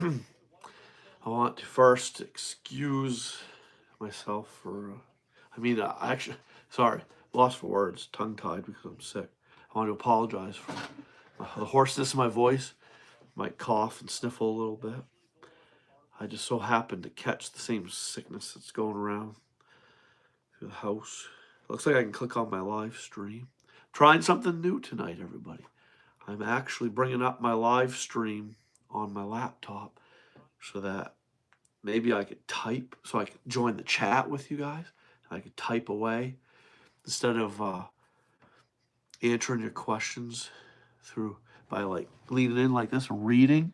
I want to first excuse myself for, actually, sorry, lost for words, tongue tied because I'm sick. I want to apologize for the hoarseness of my voice, might cough and sniffle a little bit. I just so happened to catch the same sickness that's going around through the house. Looks like I can click on my live stream. Trying something new tonight, everybody. I'm actually bringing up my live stream on my laptop so that maybe I could type, so I could join the chat with you guys. I could type away instead of answering your questions through by like leaning in like this and reading,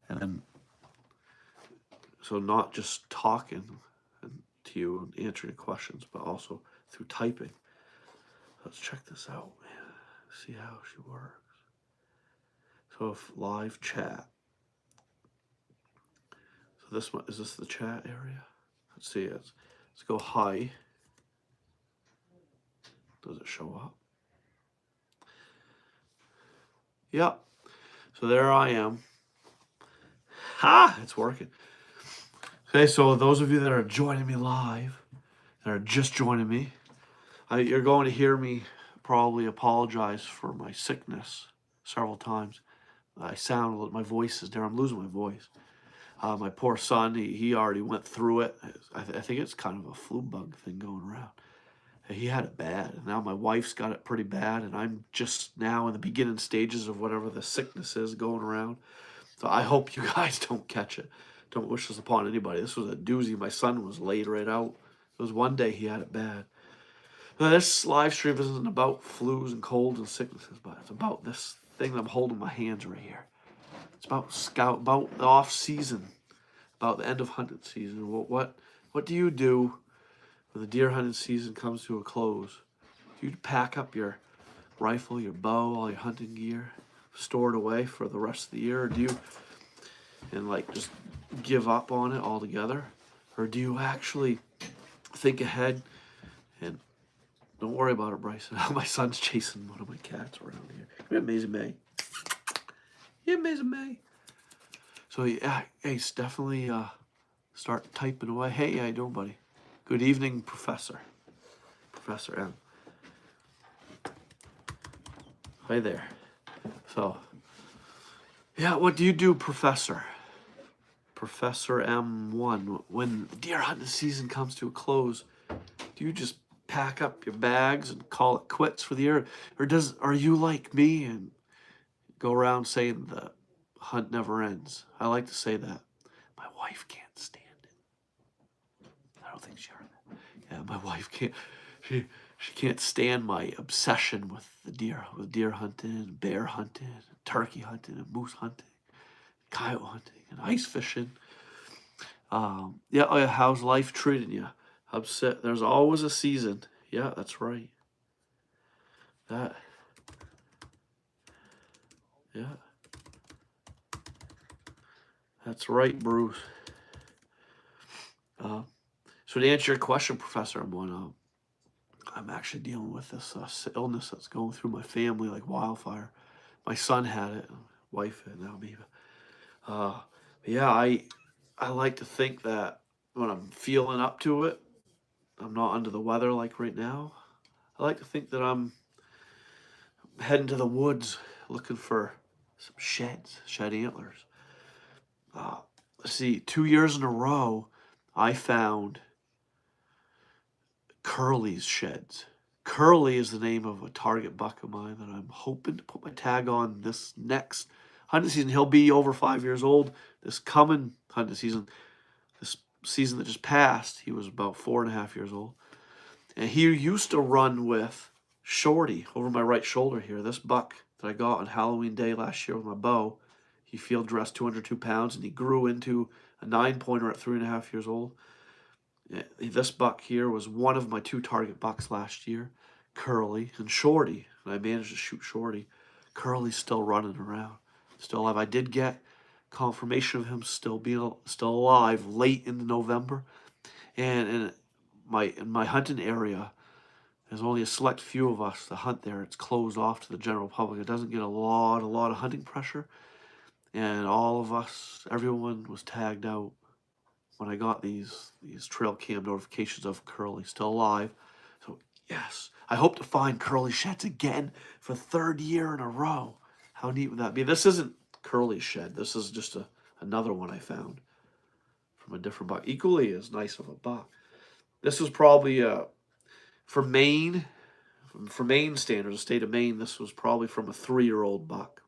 and then so not just talking to you and answering your questions, but also through typing. Let's check this out, man. See how she works. So if live chat. So this one, is this the chat area? Let's see it. Let's go hi. Does it show up? Yep. So there I am. Ha! It's working. Okay, so those of you that are joining me live, that are just joining me, you're going to hear me probably apologize for my sickness several times. My voice is there. I'm losing my voice. My poor son, he already went through it. I think it's kind of a flu bug thing going around. He had it bad, and now my wife's got it pretty bad, and I'm just now in the beginning stages of whatever the sickness is going around. So I hope you guys don't catch it. Don't wish this upon anybody. This was a doozy. My son was laid right out. It was one day he had it bad. Now, this live stream isn't about flus and colds and sicknesses, but it's about this thing that I'm holding in my hands right here. It's about the off season, about the end of hunting season. What do you do when the deer hunting season comes to a close? Do you pack up your rifle, your bow, all your hunting gear, store it away for the rest of the year, or do you like just give up on it altogether, or do you actually think ahead and don't worry about it, Bryson? My son's chasing one of my cats around here. Come here, Amazing May. Yeah, Amazing May. So yeah, hey, definitely start typing away. Hey, how you doing, buddy? Good evening, Professor M. Hi there. So, yeah, what do you do, Professor M1? When deer hunting season comes to a close, do you just pack up your bags and call it quits for the year, or are you like me and go around saying the hunt never ends? I like to say that. My wife can't stand it. I don't think she heard that. Yeah, my wife can't. She can't stand my obsession with the deer, with deer hunting, bear hunting, turkey hunting, and moose hunting, coyote hunting, and ice fishing. Yeah, oh yeah, how's life treating you? Upset. There's always a season. Yeah, that's right. That. Yeah. That's right, Bruce. So to answer your question, Professor, I'm actually dealing with this illness that's going through my family like wildfire. My son had it, wife had it, now me. Yeah, I like to think that when I'm feeling up to it, I'm not under the weather like right now. I like to think that I'm heading to the woods looking for some shed antlers. Let's see, 2 years in a row, I found Curly's sheds. Curly is the name of a target buck of mine that I'm hoping to put my tag on this next hunting season. He'll be over 5 years old this coming hunting season. This season that just passed, he was about 4.5 years old. And he used to run with Shorty over my right shoulder here. This buck that I got on Halloween Day last year with my bow, he field dressed 202 pounds, and he grew into a 9-pointer at 3.5 years old. This buck here was one of my 2 target bucks last year, Curly and Shorty, and I managed to shoot Shorty. Curly's still running around, still alive. I did get confirmation of him still alive late in November, and in my hunting area, there's only a select few of us that hunt there. It's closed off to the general public. It doesn't get a lot of hunting pressure, And all of us, everyone was tagged out when I got these trail cam notifications of Curly still alive. So yes, I hope to find Curly sheds again for 3rd year in a row. How neat would that be? This isn't Curly's shed. This is just another one I found from a different buck. Equally as nice of a buck. This was probably for Maine, for Maine standards, the state of Maine. This was probably from a 3-year-old buck.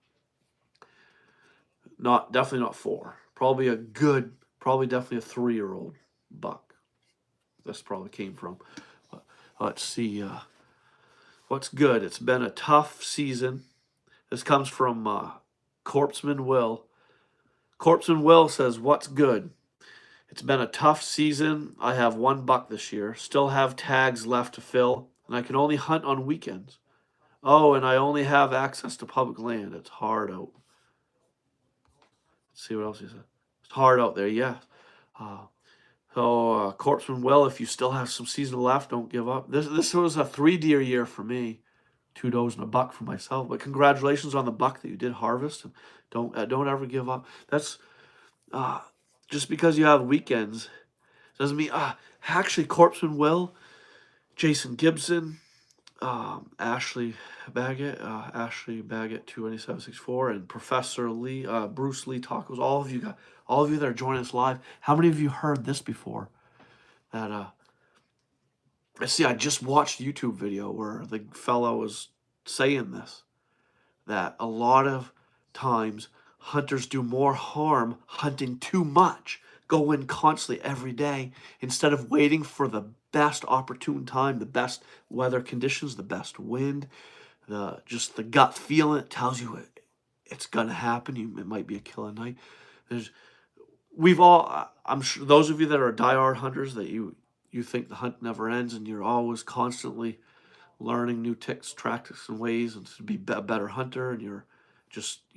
Definitely not 4. Probably definitely a 3-year-old buck. This probably came from. But let's see. What's good? It's been a tough season. This comes from Corpseman Will. Corpseman Will says, "What's good? It's been a tough season. I have 1 buck this year. Still have tags left to fill, and I can only hunt on weekends. Oh, and I only have access to public land. It's hard out." Let's see what else he said. It's hard out there, yeah. Uh, so, Corpseman Will, if you still have some season left, don't give up. This was a 3 deer year for me. 2 does and a buck for myself. But congratulations on the buck that you did harvest. And don't ever give up. That's just because you have weekends doesn't mean actually Corpseman Will, Jason Gibson, Ashley Baggett 28764, and Professor Lee, Bruce Lee Tacos. All of you that are joining us live. How many of you heard this before? That I just watched a YouTube video where the fellow was saying this, that a lot of times hunters do more harm hunting too much, go in constantly every day, instead of waiting for the best opportune time, the best weather conditions, the best wind, just the gut feeling that tells you it's gonna happen. It might be a killer night. I'm sure those of you that are diehard hunters, that you think the hunt never ends and you're always constantly learning new tricks, tactics, and ways, and to be a better hunter, and you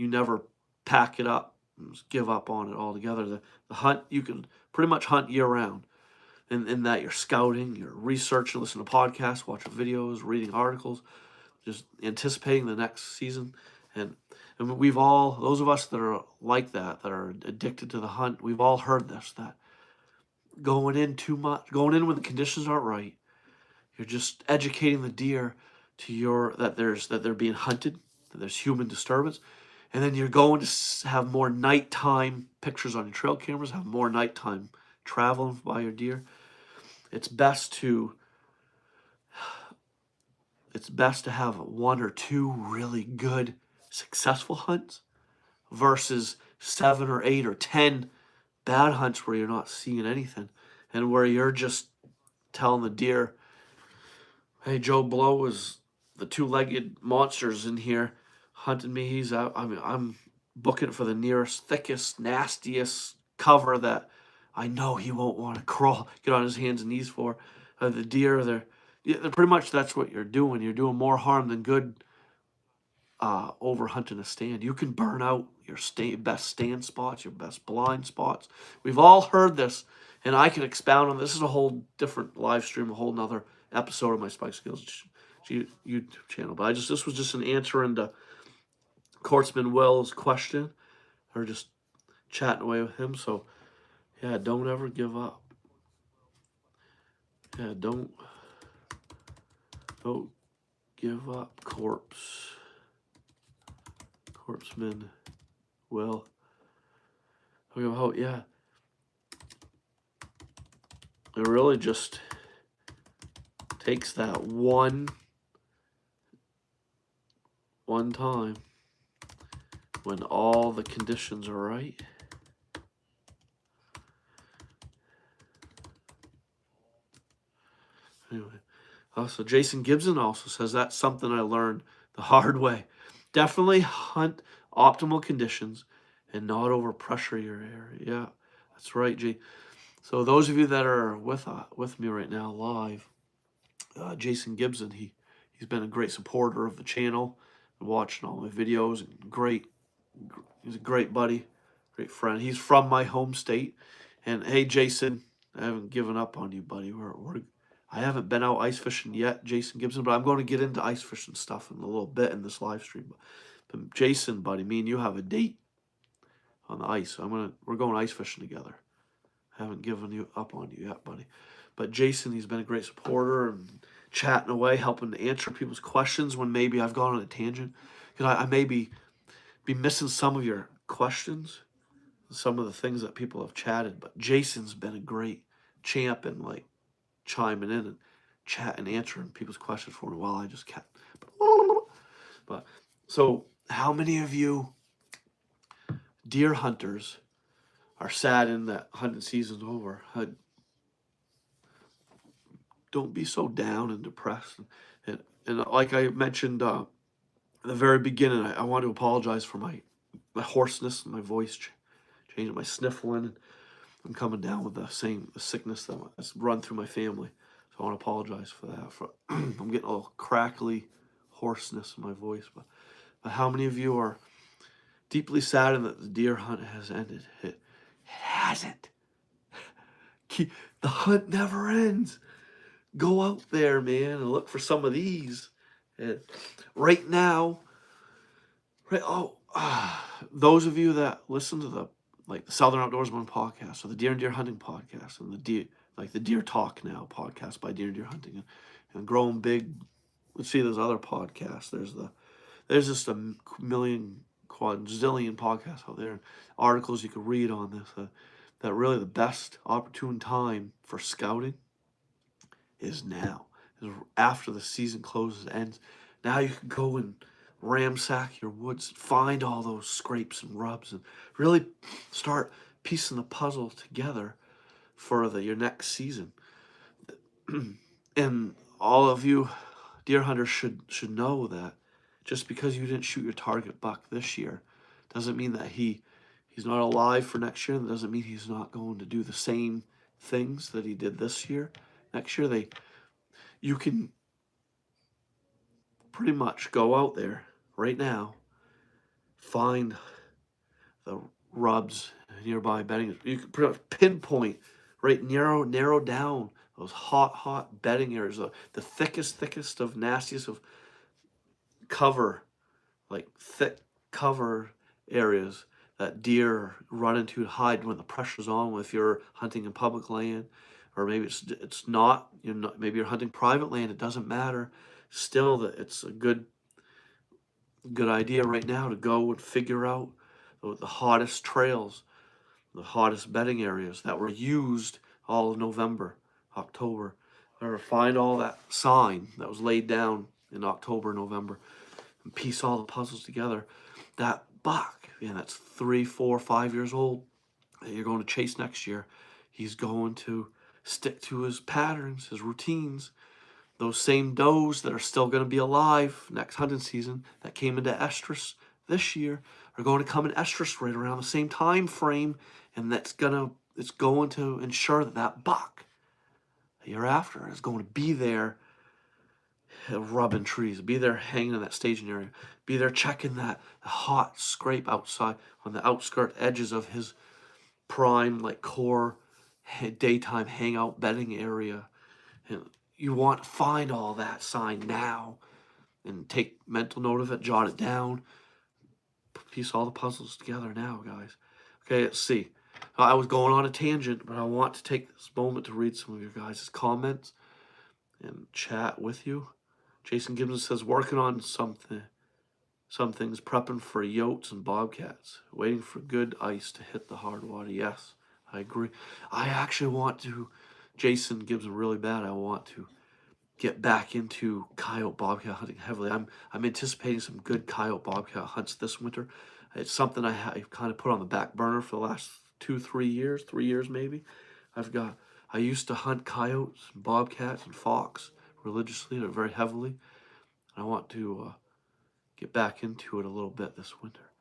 never pack it up and just give up on it altogether. The hunt, you can pretty much hunt year round, in that you're scouting, you're researching, listening to podcasts, watching videos, reading articles, just anticipating the next season. And those of us that are like that are addicted to the hunt, we've all heard this, that going in when the conditions aren't right, you're just educating the deer that they're being hunted, that there's human disturbance, and then you're going to have more nighttime pictures on your trail cameras, have more nighttime traveling by your deer. It's best to have 1 or 2 really good, successful hunts versus 7 or 8 or 10 bad hunts where you're not seeing anything, and where you're just telling the deer, "Hey, Joe Blow is the 2-legged monster's in here hunting me. He's out. I'm booking for the nearest, thickest, nastiest cover that I know he won't want to get on his hands and knees for." The deer, they're pretty much, that's what you're doing. You're doing more harm than good over hunting a stand. You can burn out your best stand spots, your best blind spots. We've all heard this, and I can expound on this. This is a whole different live stream, a whole nother episode of my Spikes and Gills YouTube channel. But this was just an answer into Corpseman Will's question, or just chatting away with him. So yeah, don't ever give up. Yeah, don't give up, Corpseman Will. Yeah. It really just takes that one time when all the conditions are right. Anyway, also Jason Gibson also says, "That's something I learned the hard way. Definitely hunt optimal conditions and not overpressure your area." Yeah, that's right, G. So those of you that are with me right now live, Jason Gibson, he's been a great supporter of the channel, watching all my videos, and he's a great buddy, great friend. He's from my home state, and hey, Jason, I haven't given up on you, buddy. I haven't been out ice fishing yet, Jason Gibson, but I'm going to get into ice fishing stuff in a little bit in this live stream. But Jason, buddy, me and you have a date. on the ice. We're going ice fishing together. I haven't given you up on you yet, buddy. But Jason, he's been a great supporter and chatting away, helping to answer people's questions when maybe I've gone on a tangent. Because I may be missing some of your questions, some of the things that people have chatted. But Jason's been a great champ and like chiming in and chatting, answering people's questions for me while I just kept. But so, how many of you deer hunters are sad in that hunting season's over? Don't be so down and depressed. And like I mentioned at the very beginning, I want to apologize for my hoarseness and my voice changing, my sniffling. I'm coming down with the sickness that's run through my family. So I want to apologize for that. I'm getting a little crackly hoarseness in my voice. But how many of you are deeply saddened that the deer hunt has ended? It hasn't. The hunt never ends. Go out there, man, and look for some of these. And right now, those of you that listen to the Southern Outdoorsman podcast or the Deer and Deer Hunting podcast and the Deer Talk Now podcast by Deer and Deer Hunting and Growing Big. Let's see, there's other podcasts. There's just a million quadrillion podcasts out there, articles you can read on this. That really the best opportune time for scouting is now. Is after the season closes, ends. Now you can go and ransack your woods, find all those scrapes and rubs, and really start piecing the puzzle together for your next season. And all of you deer hunters should know that just because you didn't shoot your target buck this year doesn't mean that he's not alive for next year. And doesn't mean he's not going to do the same things that he did this year. Next year, you can pretty much go out there right now, find the rubs nearby bedding. You can pretty much pinpoint, right, narrow down those hot bedding areas, the thickest of nastiest of cover, like thick cover areas that deer run into to hide when the pressure's on. If you're hunting in public land, or maybe it's not, maybe you're hunting private land. It doesn't matter. Still, that it's a good idea right now to go and figure out the hottest trails, the hottest bedding areas that were used all of November, October, or find all that sign that was laid down in October, November, and piece all the puzzles together. That buck, that's 3, 4, 5 years old that you're going to chase next year, he's going to stick to his patterns, his routines. Those same does that are still going to be alive next hunting season that came into estrus this year are going to come in estrus right around the same time frame, and it's going to ensure that buck the year after is going to be there rubbing trees, be there hanging in that staging area, be there checking that hot scrape outside on the outskirt edges of his prime core daytime hangout bedding area. And you want to find all that sign now and take mental note of it, jot it down, piece all the puzzles together now, guys. Okay, let's see. I was going on a tangent, but I want to take this moment to read some of your guys' comments and chat with you. Jason Gibson says, working on some things, prepping for yotes and bobcats, waiting for good ice to hit the hard water. Yes, I agree. I actually want to, Jason Gibson, really bad. I want to get back into coyote bobcat hunting heavily. I'm anticipating some good coyote bobcat hunts this winter. It's something I kind of put on the back burner for the last 2-3 years, 3 years maybe. I used to hunt coyotes, and bobcats, and fox religiously, or very heavily. And I want to get back into it a little bit this winter.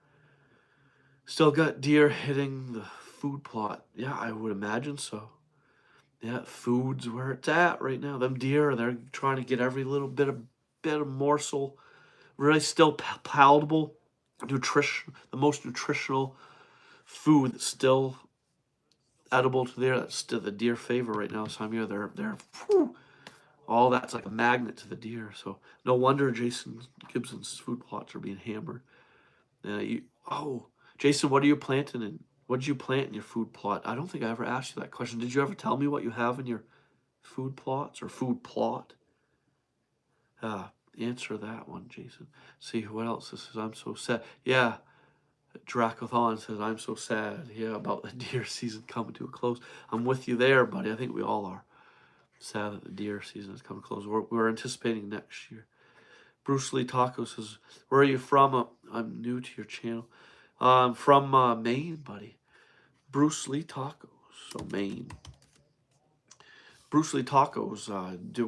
Still got deer hitting the food plot. Yeah, I would imagine so. Yeah, food's where it's at right now. Them deer, they're trying to get every little bit of morsel, really still palatable, nutrition, the most nutritional food that's still edible to there. That's still the deer favor right now. This time of year, they're all that's like a magnet to the deer. So no wonder Jason Gibson's food plots are being hammered. Jason, what are you planting in? What did you plant in your food plot? I don't think I ever asked you that question. Did you ever tell me what you have in your food plots or food plot? Answer that one, Jason. See what else. This is, I'm so sad. Yeah, Dracothon says, I'm so sad. Yeah, about the deer season coming to a close. I'm with you there, buddy. I think we all are sad that the deer season is coming to close. We're anticipating next year. Bruce Lee Taco says, where are you from? I'm new to your channel. I'm from Maine, buddy. Bruce Lee Tacos, so Maine. Bruce Lee Tacos,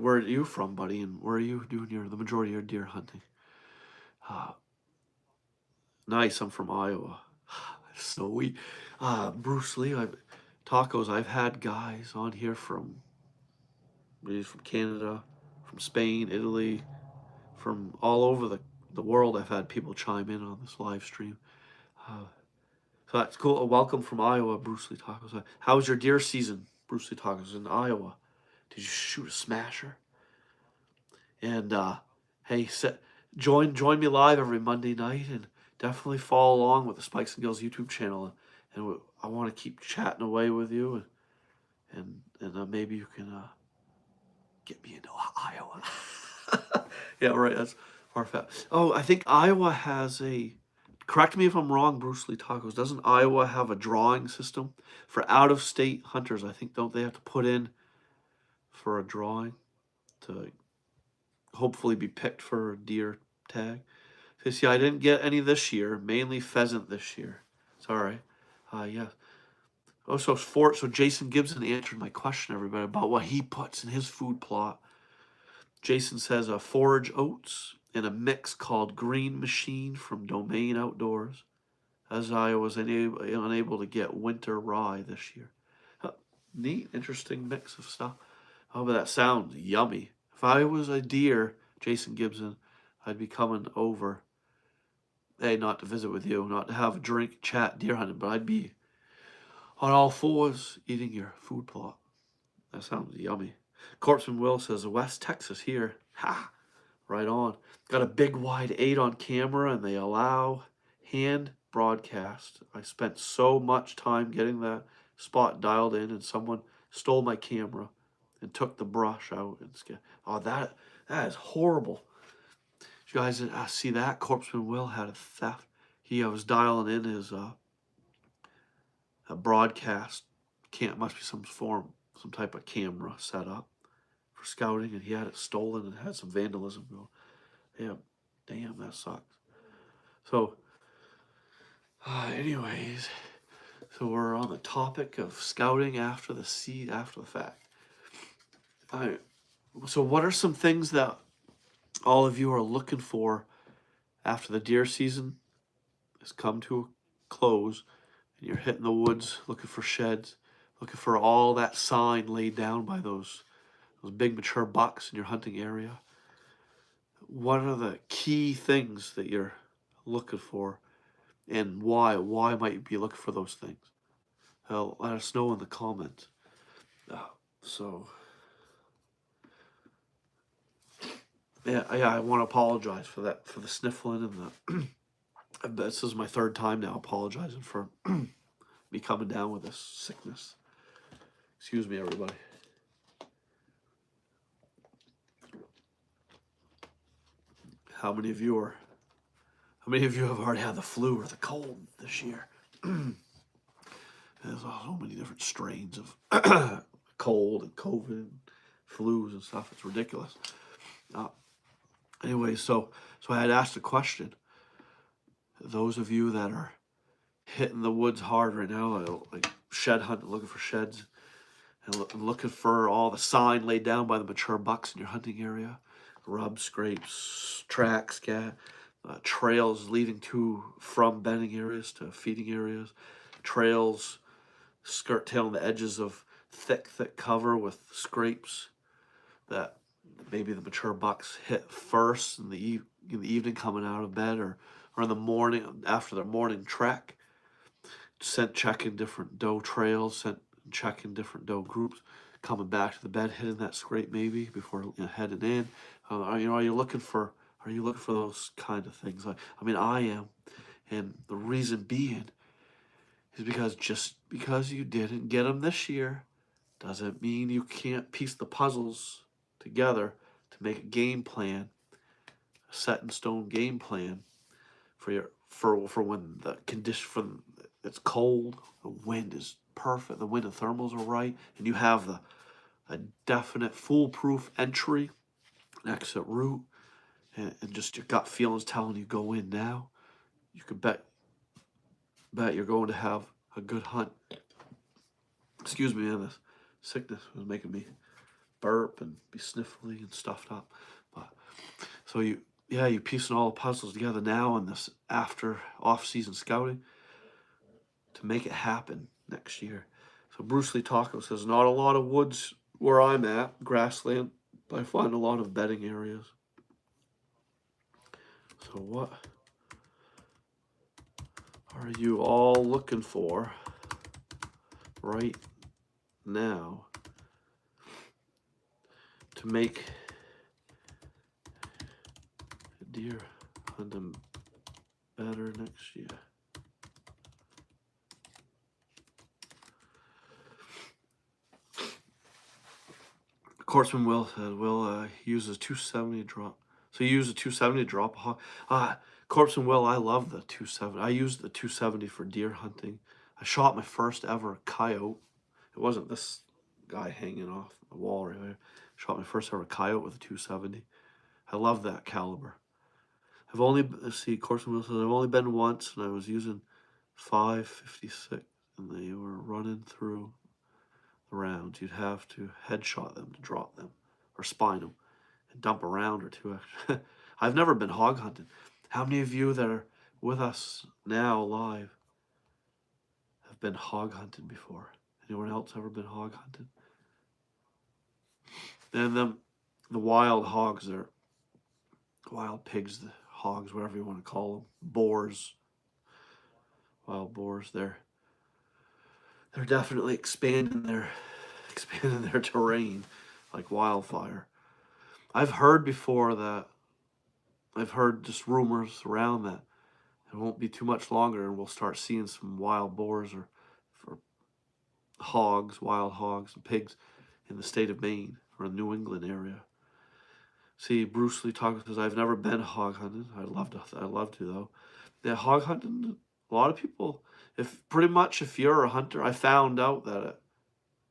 where are you from, buddy? And where are you doing the majority of your deer hunting? Nice, I'm from Iowa. Sweet. Bruce Lee, tacos, I've had guys on here from Canada, from Spain, Italy, from all over the world. I've had people chime in on this live stream. So that's cool. A welcome from Iowa, Bruce Lee Tacos. How was your deer season, Bruce Lee Tacos, in Iowa? Did you shoot a smasher? And hey, join me live every Monday night, and definitely follow along with the Spikes and Gills YouTube channel. And I want to keep chatting away with you, and maybe you can get me into Iowa. Yeah, right. That's far fetched. Oh, I think Iowa has a. Correct me if I'm wrong, Bruce Lee Tacos. Doesn't Iowa have a drawing system for out-of-state hunters? I think, don't they have to put in for a drawing to hopefully be picked for a deer tag? So see, I didn't get any this year, mainly pheasant this year. It's all right. Yeah. Oh, so Jason Gibson answered my question, everybody, about what he puts in his food plot. Jason says forage oats and a mix called Green Machine from Domain Outdoors, as I was unable to get winter rye this year. Neat, interesting mix of stuff. Oh, but that sounds yummy. If I was a deer, Jason Gibson, I'd be coming over. Hey, not to visit with you, not to have a drink, chat, deer hunting, but I'd be on all fours eating your food plot. That sounds yummy. Corpsman Will says, West Texas here. Ha! Right on. Got a big wide 8 on camera, and they allow hand broadcast. I spent so much time getting that spot dialed in, and someone stole my camera and took the brush out. Oh, that is horrible. Did you guys see that? Corpsman Will had a theft. He was dialing in his a broadcast. Must be some type of camera set up for scouting, and he had it stolen and had some vandalism going. Yeah, damn, that sucks. So, anyways, so we're on the topic of scouting after the fact. So what are some things that all of you are looking for after the deer season has come to a close, and you're hitting the woods looking for sheds, looking for all that sign laid down by those big mature bucks in your hunting area? What are the key things that you're looking for, and why? Why might you be looking for those things? Let us know in the comments. Yeah, I want to apologize for that, for the sniffling and the. This is my 3rd time now apologizing for me coming down with this sickness. Excuse me, everybody. How many of you have already had the flu or the cold this year? There's so many different strains of cold and COVID and flus and stuff. It's ridiculous. Anyway, so I had asked a question. Those of you that are hitting the woods hard right now, like shed hunting, looking for sheds, and looking for all the sign laid down by the mature bucks in your hunting area, rubs, scrapes, tracks, trails leading from bedding areas to feeding areas, trails skirt tailing the edges of thick cover with scrapes that maybe the mature bucks hit first in the evening coming out of bed, or in the morning after their morning trek. Checking different doe trails, checking different doe groups, coming back to the bed, hitting that scrape maybe before heading in. Are you looking for those kind of things? I mean, I am, and the reason being is because just because you didn't get them this year doesn't mean you can't piece the puzzles together to make a game plan, a set in stone game plan for your for when the condition for it's cold, the wind is perfect, the wind and thermals are right, and you have a definite foolproof entry and exit route, and just your gut feelings telling you go in now. You could bet you're going to have a good hunt. Excuse me, man, this sickness was making me burp and be sniffly and stuffed up. But so you piecing all the puzzles together now in this after off-season scouting to make it happen next year. So Bruce Lee Taco says, not a lot of woods where I'm at, grassland, but I find a lot of bedding areas. So what are you all looking for right now to make deer hunting better next year? Corpsman Will said, Will uses 270 drop. So you use a 270 drop a hog. Corpsman Will, I love the 270. I used the 270 for deer hunting. I shot my first ever coyote. It wasn't this guy hanging off the wall right there. Shot my first ever coyote with a 270. I love that caliber. I've only, let's see, Corpsman Will says, I've only been once, and I was using 5.56, and they were running through the rounds. You'd have to headshot them to drop them, or spine them, and dump a round or two extra. I've never been hog hunting. How many of you that are with us now live have been hog hunting before? Anyone else ever been hog hunting? And the wild hogs, they're wild pigs, the hogs, whatever you want to call them, boars, wild boars. They're definitely expanding their terrain like wildfire. I've heard before that. I've heard just rumors around that it won't be too much longer, and we'll start seeing some wild boars or hogs, wild hogs and pigs in the state of Maine or the New England area. See, Bruce Lee Taco says, I've never been hog hunting. I'd love to though. Yeah, hog hunting, a lot of people, if you're a hunter, I found out that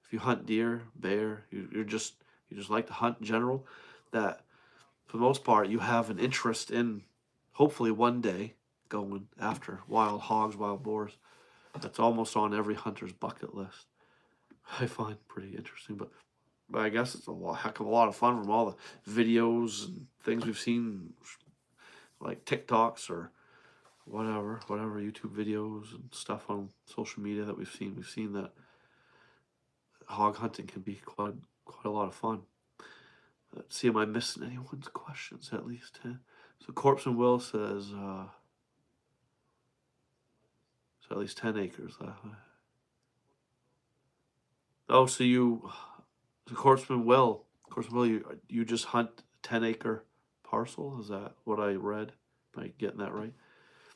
if you hunt deer, bear, you just like to hunt in general, that for the most part you have an interest in hopefully one day going after wild hogs, wild boars. That's almost on every hunter's bucket list. I find pretty interesting, but I guess it's heck of a lot of fun from all the videos and things we've seen, like TikToks or whatever YouTube videos and stuff on social media that we've seen. We've seen that hog hunting can be quite a lot of fun. Let's see, am I missing anyone's questions at least? So Corpsman Will says, so at least 10 acres left. Oh, so Corpsman Will, you just hunt a 10-acre parcel? Is that what I read? Am I getting that right?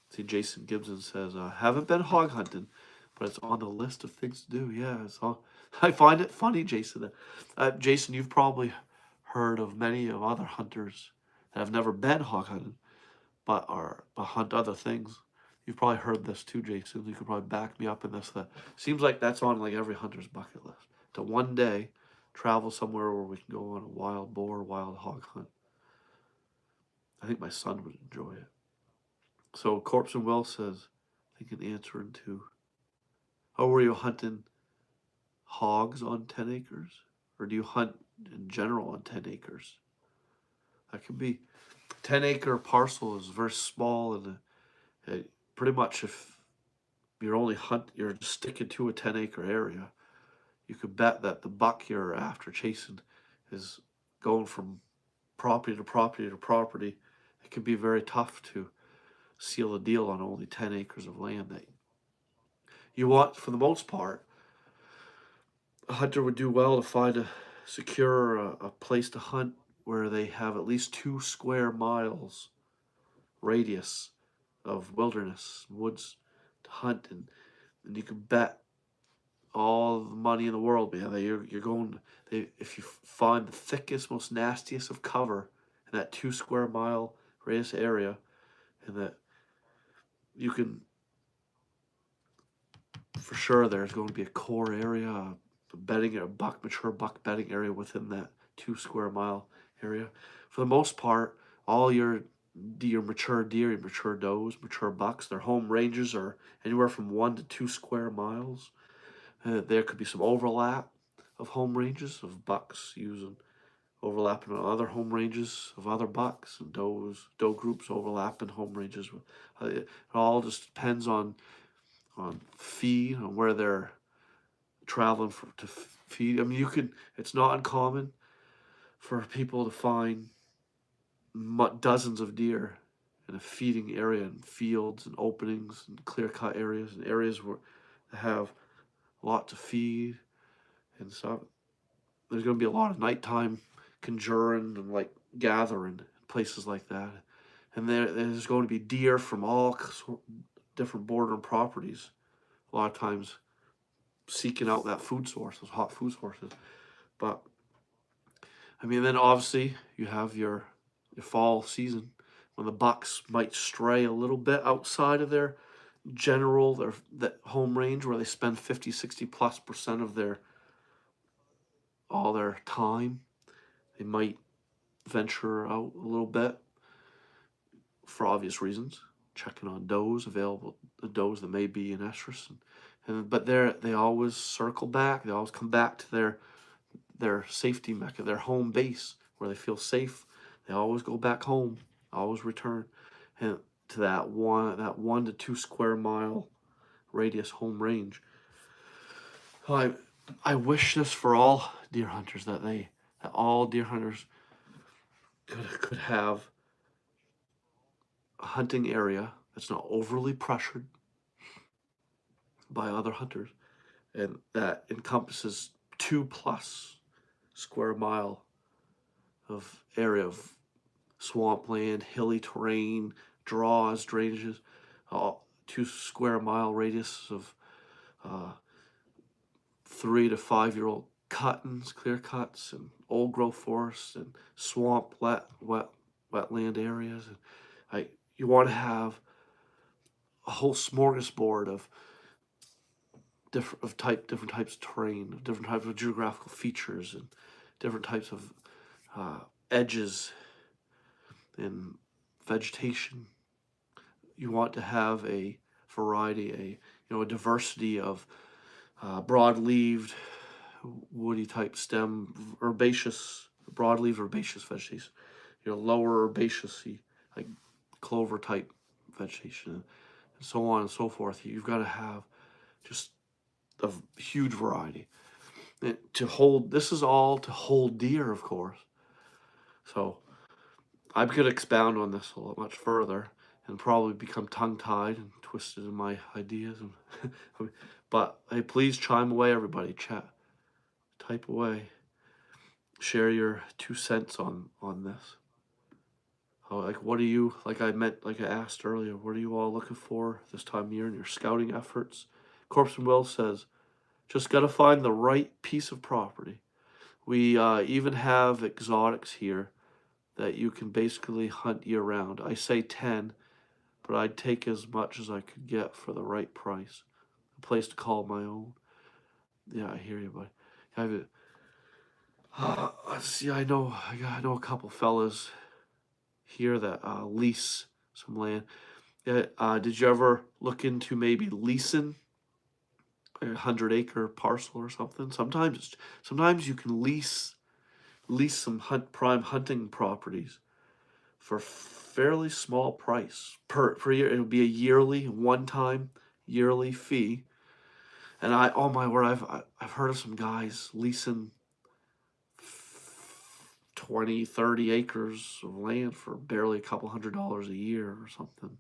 See, Jason Gibson says, haven't been hog hunting, but it's on the list of things to do. Yeah, it's all. I find it funny, Jason. Jason, you've probably heard of many of other hunters that have never been hog hunting, but hunt other things. You've probably heard this too, Jason. You could probably back me up in this. That seems like that's on like every hunter's bucket list. To one day travel somewhere where we can go on a wild boar, wild hog hunt. I think my son would enjoy it. So Corpsman Will says, I think an answer into, were you hunting hogs on 10 acres? Or do you hunt in general on 10 acres? That could be. 10-acre parcel is very small, and pretty much if you're sticking to a 10-acre area, you could bet that the buck you're after chasing is going from property to property to property. It can be very tough to seal a deal on only 10 acres of land that you want. For the most part, a hunter would do well to secure a place to hunt where they have at least 2 square miles radius of wilderness, woods to hunt. And and you can bet all the money in the world, man, that you're going. If you find the thickest, most nastiest of cover in that 2 square mile radius area, and that you can for sure there's going to be a core area, a bedding, a mature buck bedding area within that 2 square mile area. For the most part, all your mature deer, your mature does, mature bucks, their home ranges are anywhere from 1 to 2 square miles. There could be some overlap of home ranges of bucks using overlapping on other home ranges of other bucks, and doe groups overlapping home ranges. It all just depends on feed, on where they're traveling to feed. I mean, it's not uncommon for people to find dozens of deer in a feeding area, in fields and openings and clear-cut areas, and areas where they have a lot to feed and stuff. There's going to be a lot of nighttime conjuring and like gathering, places like that. And there's going to be deer from all different bordering properties, a lot of times seeking out that food source, those hot food sources. But I mean, then obviously you have your fall season when the bucks might stray a little bit outside of their home range, where they spend 50, 60+% of all their time. They might venture out a little bit for obvious reasons, checking on does that may be in estrus, but they always circle back. They always come back to their safety mecca, their home base where they feel safe. They always go back home, always return, and to that 1 to 2 square mile radius home range. I wish this for all deer hunters, that all deer hunters could have a hunting area that's not overly pressured by other hunters, and that encompasses 2+ square mile of area of swampland, hilly terrain, draws, drainages, 2 square mile radius of 3 to 5 year old cuttings, clear cuts, and old growth forests, and swamp, wetland areas. And you want to have a whole smorgasbord of different types of terrain, of different types of geographical features, and different types of edges and vegetation. You want to have a variety, a diversity of broad-leaved, woody type stem, broad-leaved herbaceous vegetation, lower herbaceous, like clover type vegetation, and so on and so forth. You've got to have just a huge variety. And this is all to hold deer, of course. So I could expound on this a lot much further and probably become tongue-tied and twisted in my ideas. But hey, please chime away, everybody. Chat, type away, share your 2 cents on this. What are you, like I asked earlier, what are you all looking for this time of year in your scouting efforts? Corpse and Will says, just got to find the right piece of property. We even have exotics here that you can basically hunt year-round. I say 10, but I'd take as much as I could get for the right price. A place to call my own. Yeah, I hear you, buddy. Let's see, I know a couple fellas here that lease some land. Did you ever look into maybe leasing a 100-acre parcel or something? Sometimes you can lease some prime hunting properties for fairly small price per year. It'll be a one-time yearly fee. And oh my word, I've heard of some guys leasing 20, 30 acres of land for barely a couple $100 a year or something.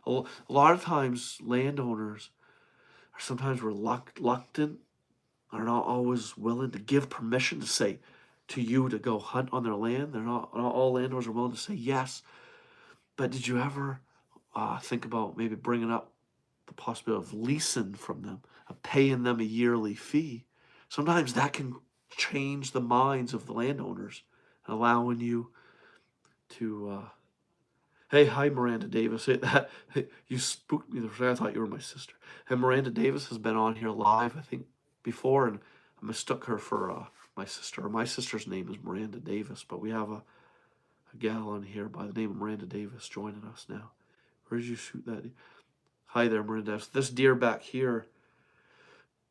A lot of times landowners are sometimes reluctant, are not always willing to give permission to say to you to go hunt on their land. Not all landowners are willing to say yes. But did you ever think about maybe bringing up the possibility of leasing from them, of paying them a yearly fee, sometimes that can change the minds of the landowners, allowing you to, hey, hi, Miranda Davis. Hey, you spooked me. I thought you were my sister. And Miranda Davis has been on here live, I think, before, and I mistook her for my sister. My sister's name is Miranda Davis, but we have a gal on here by the name of Miranda Davis joining us now. Where did you shoot that? Hi there, Miranda Davis. This deer back here,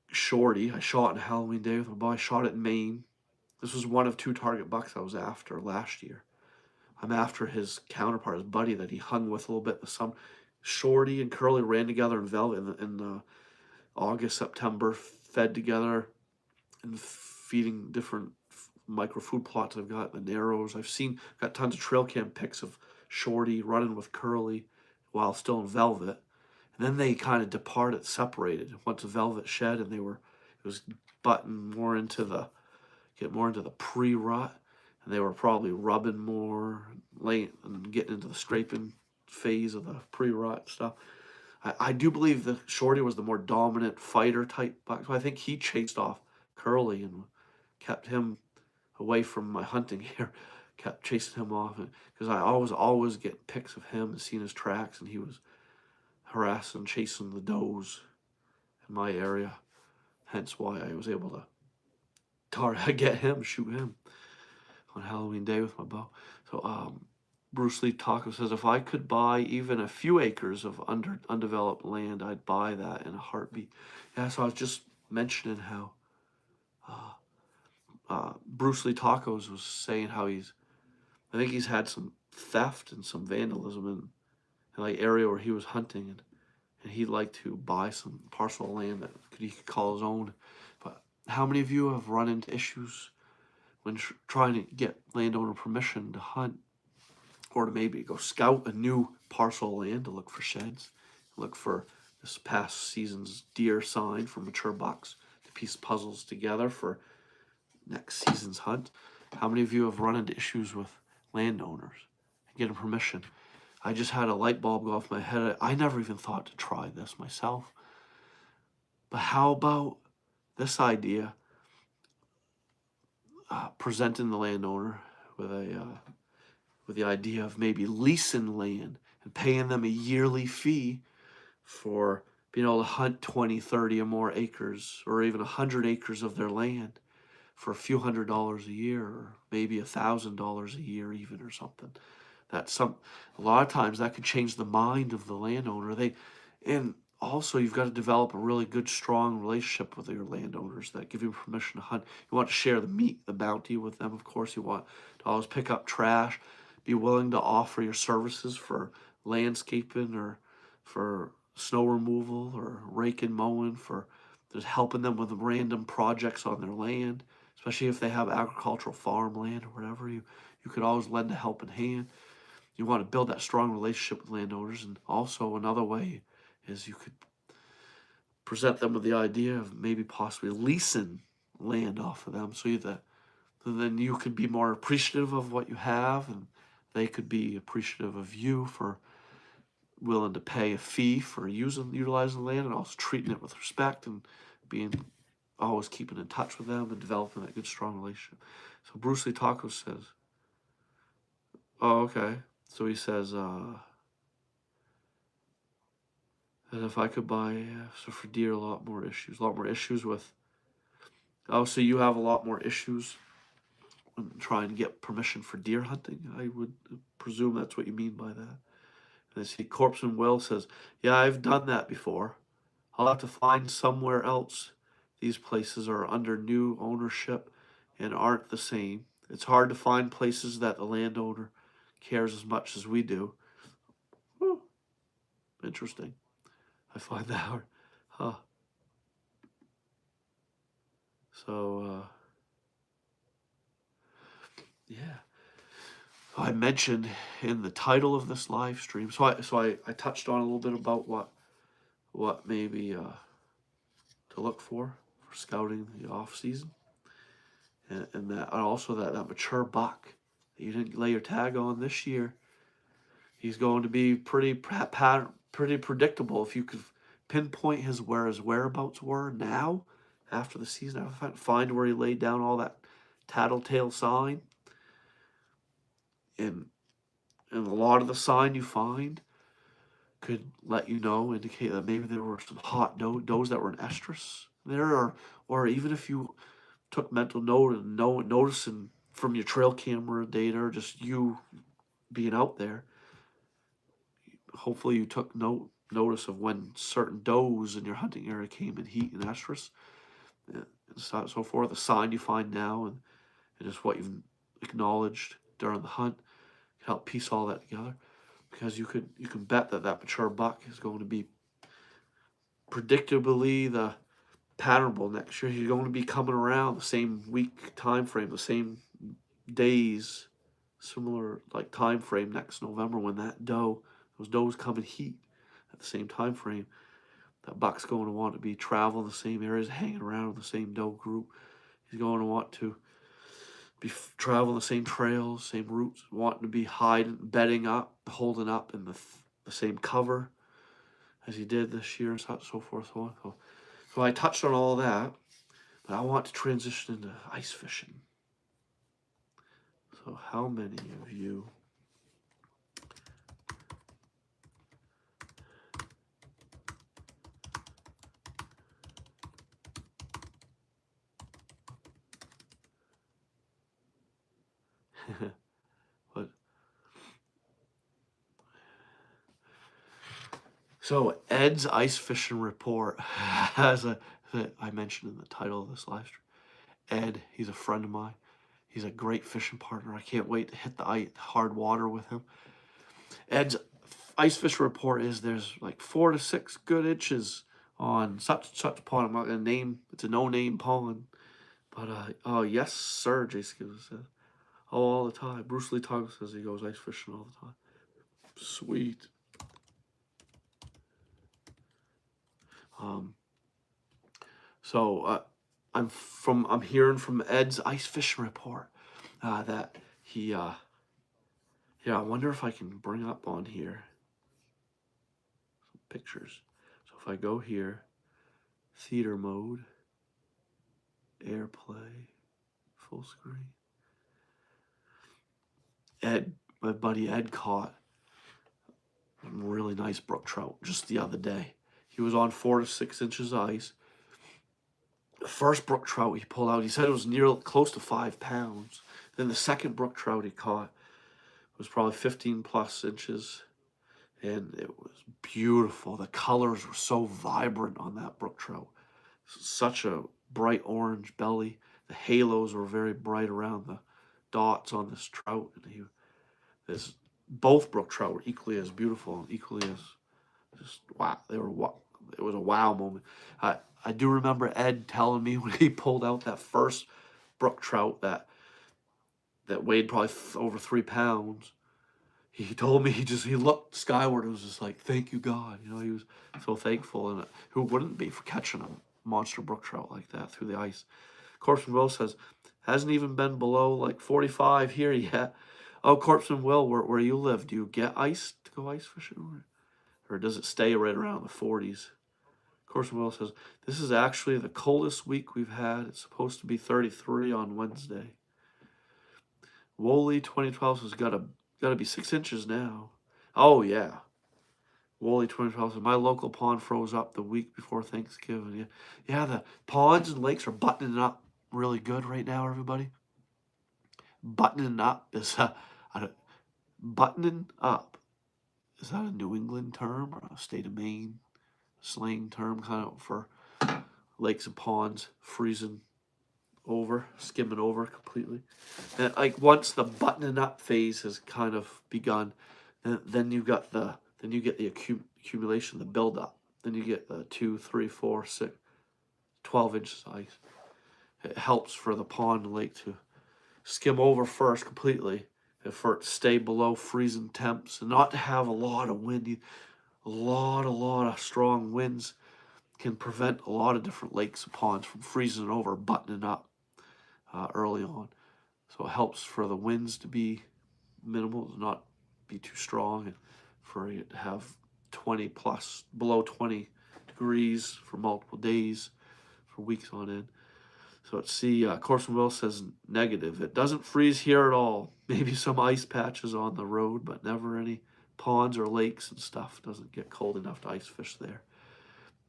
Shorty, I shot on Halloween Day with my boy. I shot it in Maine. This was one of 2 target bucks I was after last year. I'm after his counterpart, his buddy that he hung with a little bit in the summer. Shorty and Curly ran together in velvet in August, September, fed together and feeding different micro food plots I've got, the Narrows. Got tons of trail cam pics of Shorty running with Curly while still in velvet. And then they kind of separated. Once the velvet shed and it was butting more into the pre-rut. And they were probably rubbing more, late and getting into the scraping phase of the pre-rut stuff. I do believe that Shorty was the more dominant fighter type buck. So I think he chased off Curly and kept him away from my hunting here. Kept chasing him off because I always get pics of him and seeing his tracks, and he was harassing, chasing the does in my area. Hence why I was able to get him, shoot him on Halloween Day with my bow. So Bruce Lee Taco says, if I could buy even a few acres of undeveloped land, I'd buy that in a heartbeat. Yeah, so I was just mentioning how Bruce Lee Tacos was saying how I think he's had some theft and some vandalism in like area where he was hunting, and he'd like to buy some parcel of land that he could call his own. But how many of you have run into issues when trying to get landowner permission to hunt, or to maybe go scout a new parcel of land to look for sheds, look for this past season's deer sign for mature bucks, to piece puzzles together for next season's hunt? How many of you have run into issues with landowners getting permission? I just had a light bulb go off my head. I never even thought to try this myself. But how about this idea? Presenting the landowner with the idea of maybe leasing land and paying them a yearly fee for being able to hunt 20, 30 or more acres, or even 100 acres of their land for a few $100s a year, or maybe $1,000 a year even, or something. A lot of times that could change the mind of the landowner. And also you've got to develop a really good, strong relationship with your landowners that give you permission to hunt. You want to share the meat, the bounty with them, of course. You want to always pick up trash, be willing to offer your services for landscaping or for snow removal or raking, mowing, for just helping them with random projects on their land, especially if they have agricultural farmland or whatever. You could always lend a helping hand. You want to build that strong relationship with landowners. And also another way is you could present them with the idea of maybe possibly leasing land off of them, so that then you could be more appreciative of what you have, and they could be appreciative of you for willing to pay a fee for utilizing the land, and also treating it with respect and always keeping in touch with them and developing that good, strong relationship. So Bruce Lee Taco says, oh, okay. So he says, that if I could buy, so for deer, a lot more issues with, oh, so you have a lot more issues when trying to get permission for deer hunting? I would presume that's what you mean by that. And I see Corpse and Will says, yeah, I've done that before. I'll have to find somewhere else. These places are under new ownership and aren't the same. It's hard to find places that the landowner cares as much as we do. Whew. Interesting. I find that hard. Huh. So, yeah. I mentioned in the title of this live stream, so I touched on a little bit about what maybe to look for scouting the off season, and also that mature buck that you didn't lay your tag on this year. He's going to be pretty predictable if you could pinpoint where his whereabouts were now after the season. Find where he laid down all that tattletale sign. And a lot of the sign you find could let you know, indicate that maybe there were some hot does that were in estrus there, or even if you took mental note and noticing from your trail camera data, or just you being out there, hopefully you took notice of when certain does in your hunting area came in heat and estrus, and so forth. The sign you find now and just what you've acknowledged during the hunt can help piece all that together. Because you can bet that mature buck is going to be predictably the patternable next year. He's going to be coming around the same week time frame, the same days, similar like time frame next November when those does come in heat at the same time frame. That buck's going to want to be traveling the same areas, hanging around with the same doe group. He's going to want to be traveling the same trails, same routes, wanting to be hiding, bedding up, holding up in the same cover as he did this year, and so forth. So I touched on all that, but I want to transition into ice fishing. So how many of you but so Ed's ice fishing report has I mentioned in the title of this live stream. Ed, he's a friend of mine. He's a great fishing partner. I can't wait to hit the hard water with him. Ed's ice fish report is there's like 4 to 6 good inches on such pond. I'm not gonna name. It's a no-name pond, but oh yes sir, Jason says. Oh, all the time. Bruce Lee Tongue says he goes ice fishing all the time. Sweet. So I'm hearing from Ed's ice fishing report that he yeah, I wonder if I can bring up on here some pictures. So if I go here, theater mode, airplay, full screen. Ed, my buddy Ed caught a really nice brook trout just the other day. He was on 4 to 6 inches of ice. The first brook trout he pulled out, he said it was close to 5 pounds. Then the second brook trout he caught was probably 15 plus inches. And it was beautiful. The colors were so vibrant on that brook trout. Such a bright orange belly. The halos were very bright around the dots on this trout. And both brook trout were equally as beautiful and equally as just wow. It was a wow moment. I do remember Ed telling me when he pulled out that first brook trout that weighed probably over 3 pounds. He told me he looked skyward and was just like, thank you, God. You know, he was so thankful. And who wouldn't be for catching a monster brook trout like that through the ice? Corpseman Will says, hasn't even been below like 45 here yet. Oh, Corpseman Will, where you live, do you get ice to go ice fishing? Or does it stay right around the 40s? Corpseman Will says, this is actually the coldest week we've had. It's supposed to be 33 on Wednesday. Wooly 2012 says, gotta be 6 inches now. Oh, yeah. Wooly 2012 says, my local pond froze up the week before Thanksgiving. Yeah, the ponds and lakes are buttoning up really good right now, everybody. Buttoning up is buttoning up. Is that a New England term or a state of Maine slang term kind of for lakes and ponds freezing over, skimming over completely? And like once the buttoning up phase has kind of begun, then you get the accumulation, the build up. Then you get the 2, 3, 4, 6, 12 inches of ice. It helps for the pond and lake to skim over first completely, and for it to stay below freezing temps, and not to have a lot of wind. A lot of strong winds can prevent a lot of different lakes and ponds from freezing over, buttoning up early on. So it helps for the winds to be minimal, not be too strong, and for it to have 20 plus, below 20 degrees for multiple days, for weeks on end. So let's see, Corson Will says negative. It doesn't freeze here at all. Maybe some ice patches on the road, but never any ponds or lakes and stuff. Doesn't get cold enough to ice fish there.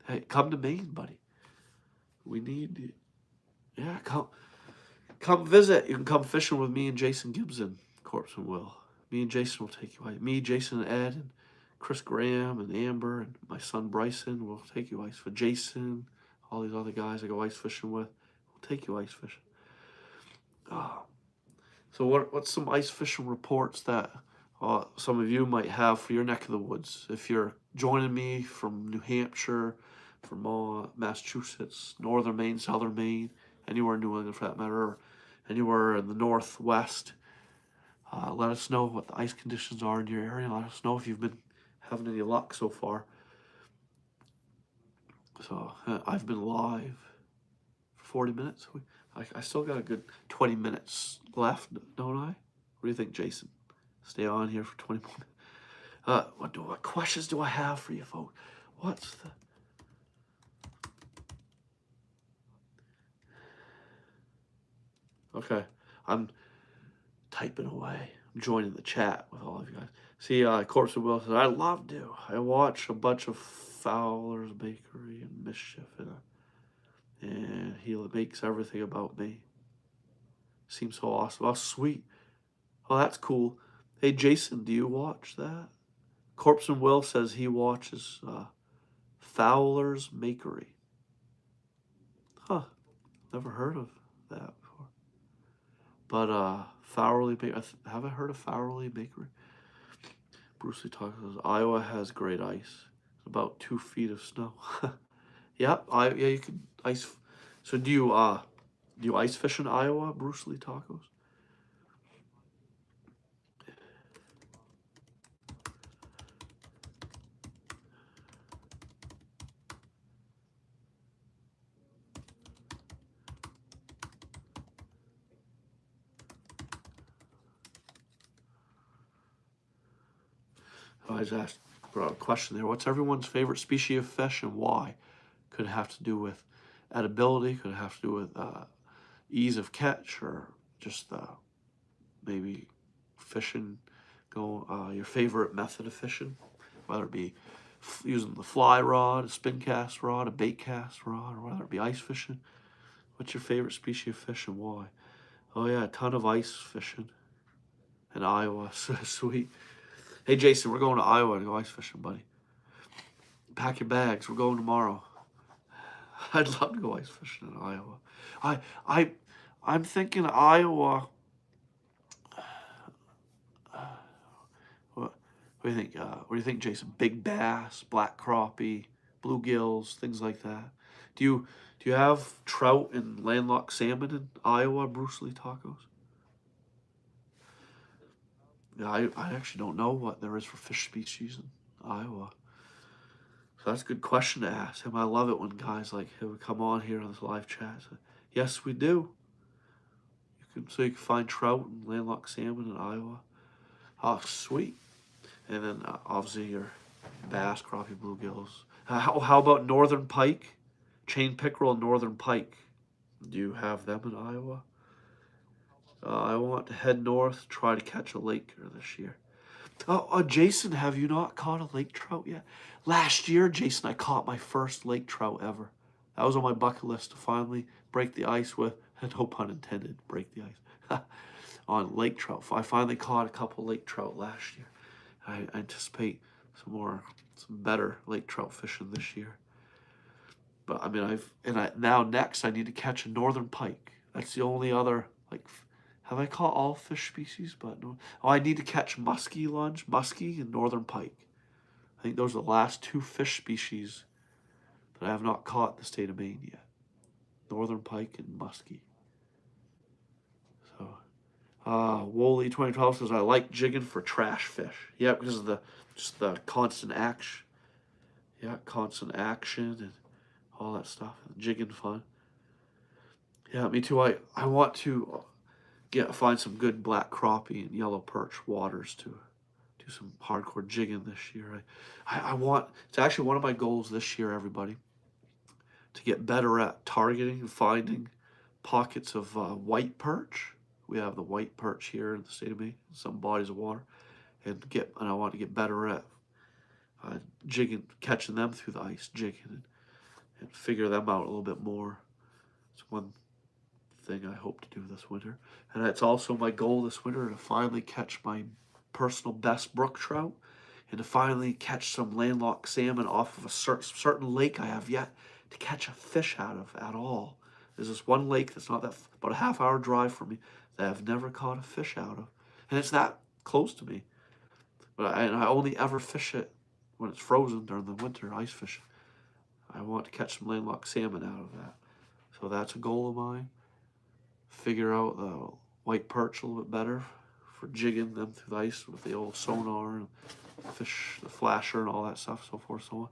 Hey, come to Maine, buddy. We need you. Yeah, come visit. You can come fishing with me and Jason Gibson, Corson Will. Me and Jason will take you ice. Me, Jason, and Ed, and Chris Graham, and Amber, and my son Bryson will take you ice for Jason. All these other guys I go ice fishing with. Take you ice fishing. So what's some ice fishing reports that some of you might have for your neck of the woods? If you're joining me from New Hampshire, from Massachusetts, northern Maine, southern Maine, anywhere in New England for that matter, or anywhere in the Northwest, let us know what the ice conditions are in your area. Let us know if you've been having any luck so far. So I've been live 40 minutes. I still got a good 20 minutes left, don't I? What do you think, Jason? Stay on here for 20 more minutes. What questions do I have for you folks? What's the... Okay, I'm typing away. I'm joining the chat with all of you guys. See, Corpse of Will says, I love to. I watch a bunch of Fowler's Bakery and Mischief, and he makes everything about me. Seems so awesome. Oh, sweet. Oh, that's cool. Hey, Jason, do you watch that? Corpse and Will says he watches Fowler's Bakery. Huh. Never heard of that before. But Fowlerly Bakery. Have I heard of Fowlerly Bakery? Bruce Lee talks says Iowa has great ice. About 2 feet of snow. Yeah, you can ice. So do you ice fish in Iowa, Bruce Lee Tacos? I was asked a question there. What's everyone's favorite species of fish and why? Could it have to do with edibility? Could it have to do with ease of catch, or just maybe fishing? Your favorite method of fishing, whether it be using the fly rod, a spin cast rod, a bait cast rod, or whether it be ice fishing. What's your favorite species of fish and why? Oh yeah, a ton of ice fishing in Iowa. Sweet. Hey Jason, we're going to Iowa to go ice fishing, buddy. Pack your bags. We're going tomorrow. I'd love to go ice fishing in Iowa. I'm thinking Iowa. What do you think? What do you think, Jason? Big bass, black crappie, bluegills, things like that. Do you have trout and landlocked salmon in Iowa, Bruce Lee Tacos? Yeah, I actually don't know what there is for fish species in Iowa. So that's a good question to ask him. I love it when guys like him would come on here on this live chat. So, yes, we do. You can find trout and landlocked salmon in Iowa. Oh, sweet. And then obviously your bass, crappie, bluegills. How about northern pike? Chain pickerel and northern pike. Do you have them in Iowa? I want to head north, try to catch a lake this year. Jason, have you not caught a lake trout yet? Last year, Jason, I caught my first lake trout ever. That was on my bucket list to finally break the ice with, no pun intended, break the ice, on lake trout. I finally caught a couple lake trout last year. I anticipate some better lake trout fishing this year. But I mean, now next I need to catch a northern pike. That's the only other, have I caught all fish species? But no. Oh, I need to catch muskie and northern pike. I think those are the last 2 fish species that I have not caught in the state of Maine yet. Northern pike and muskie. So, Wooly 2012 says, I like jigging for trash fish. Yeah, because of the constant action. Yeah, constant action and all that stuff. Jigging fun. Yeah, me too. I want to find some good black crappie and yellow perch waters to do some hardcore jigging this year. I want, it's actually one of my goals this year, everybody, to get better at targeting and finding pockets of white perch. We have the white perch here in the state of Maine, some bodies of water, and I want to get better at jigging, catching them through the ice, jigging, and figure them out a little bit more. It's one thing I hope to do this winter. And it's also my goal this winter to finally catch my personal best brook trout and to finally catch some landlocked salmon off of a certain lake I have yet to catch a fish out of at all. There's this one lake that's not that, about a half-hour drive from me, that I've never caught a fish out of. And it's that close to me. But I only ever fish it when it's frozen during the winter, ice fishing. I want to catch some landlocked salmon out of that. So that's a goal of mine. Figure out the white perch a little bit better for jigging them through the ice with the old sonar and fish, the flasher and all that stuff, so forth, so on.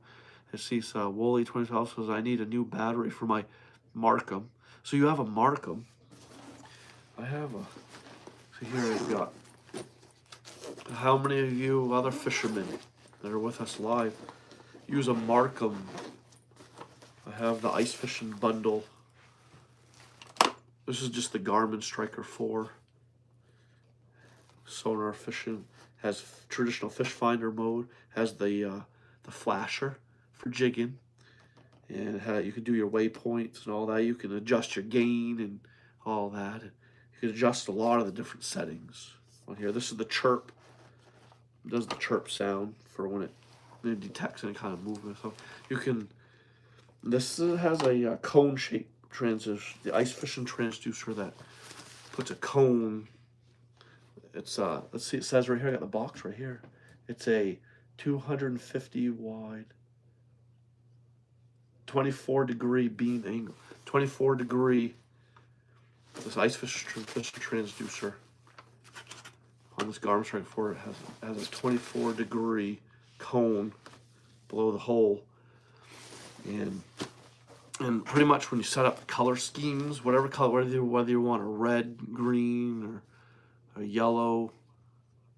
I see Wooly 2012 says, I need a new battery for my Markham. So you have a Markham. I have a, so here I've got, how many of you other fishermen that are with us live use a Markham? I have the ice fishing bundle. This is just the Garmin Striker 4. Sonar fishing, has traditional fish finder mode, has the flasher for jigging, and you can do your waypoints and all that. You can adjust your gain and all that. You can adjust a lot of the different settings on here. This is the chirp. It does the chirp sound for when it detects any kind of movement. So you can. This has a cone shape transducer, the ice fishing transducer that puts a cone. It's let's see, it says right here, I got the box right here. It's a 250 wide, 24-degree beam angle. 24-degree, this ice fishing transducer on this Garmin Strike 4, it has a 24-degree cone below the hole. And pretty much when you set up color schemes, whatever color, whether you want a red, green, or a yellow,